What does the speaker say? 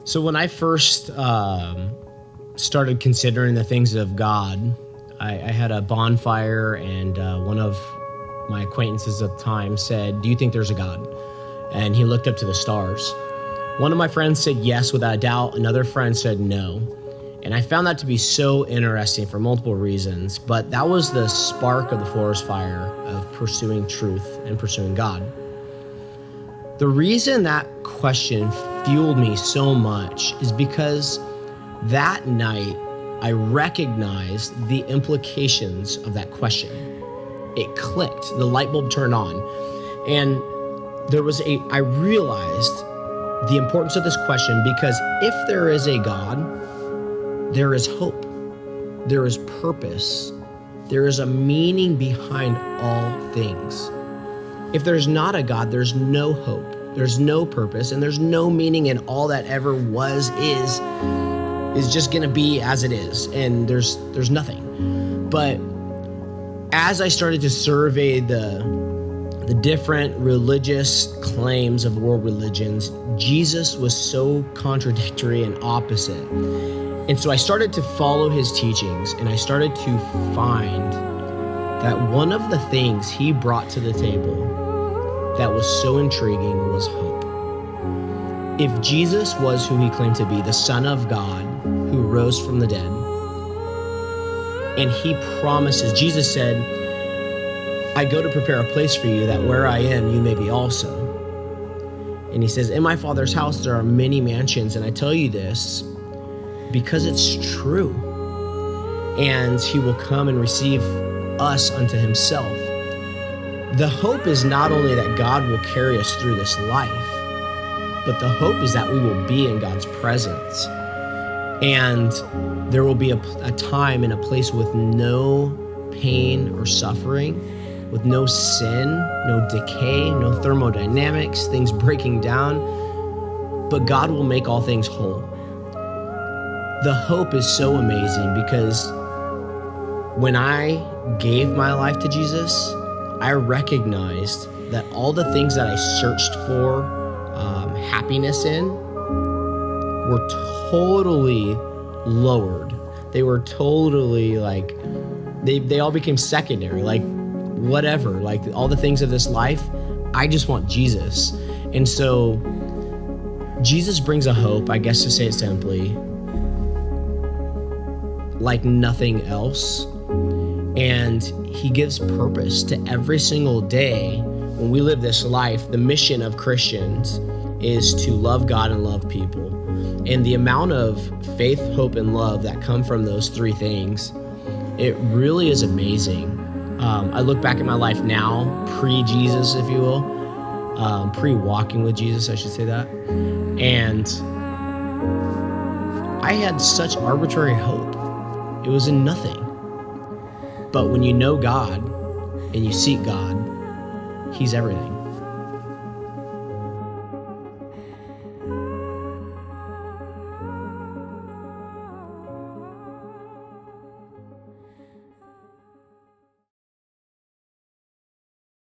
So when I first started considering the things of God, I had a bonfire, and one of my acquaintances at the time said, "Do you think there's a God?" And he looked up to the stars. One of my friends said yes without a doubt. Another friend said no. And I found that to be so interesting for multiple reasons, but that was the spark of the forest fire of pursuing truth and pursuing God. The reason that question fueled me so much is because that night I recognized the implications of that question. It clicked, the light bulb turned on, and I realized the importance of this question, because if there is a God, there is hope, there is purpose, there is a meaning behind all things. If there's not a God, there's no hope, there's no purpose, and there's no meaning, and all that ever was is just gonna be as it is, and there's nothing. But as I started to survey the different religious claims of world religions, Jesus was so contradictory and opposite. And so I started to follow his teachings, and I started to find that one of the things he brought to the table that was so intriguing was hope. If Jesus was who he claimed to be, the Son of God who rose from the dead, and he promises, Jesus said, "I go to prepare a place for you, that where I am, you may be also." And he says, "In my Father's house, there are many mansions, and I tell you this because it's true. And he will come and receive us unto himself." The hope is not only that God will carry us through this life, but the hope is that we will be in God's presence. And there will be a time and a place with no pain or suffering, with no sin, no decay, no thermodynamics, things breaking down, but God will make all things whole. The hope is so amazing because when I gave my life to Jesus, I recognized that all the things that I searched for happiness in were totally lowered. They were totally like, they all became secondary, like whatever, like all the things of this life, I just want Jesus. And so Jesus brings a hope, I guess to say it simply, like nothing else. And he gives purpose to every single day. When we live this life, the mission of Christians is to love God and love people. And the amount of faith, hope, and love that come from those three things, it really is amazing. I look back at my life now, pre-Jesus, if you will, pre-walking with Jesus, I should say that. And I had such arbitrary hope. It was in nothing. But when you know God and you seek God, he's everything.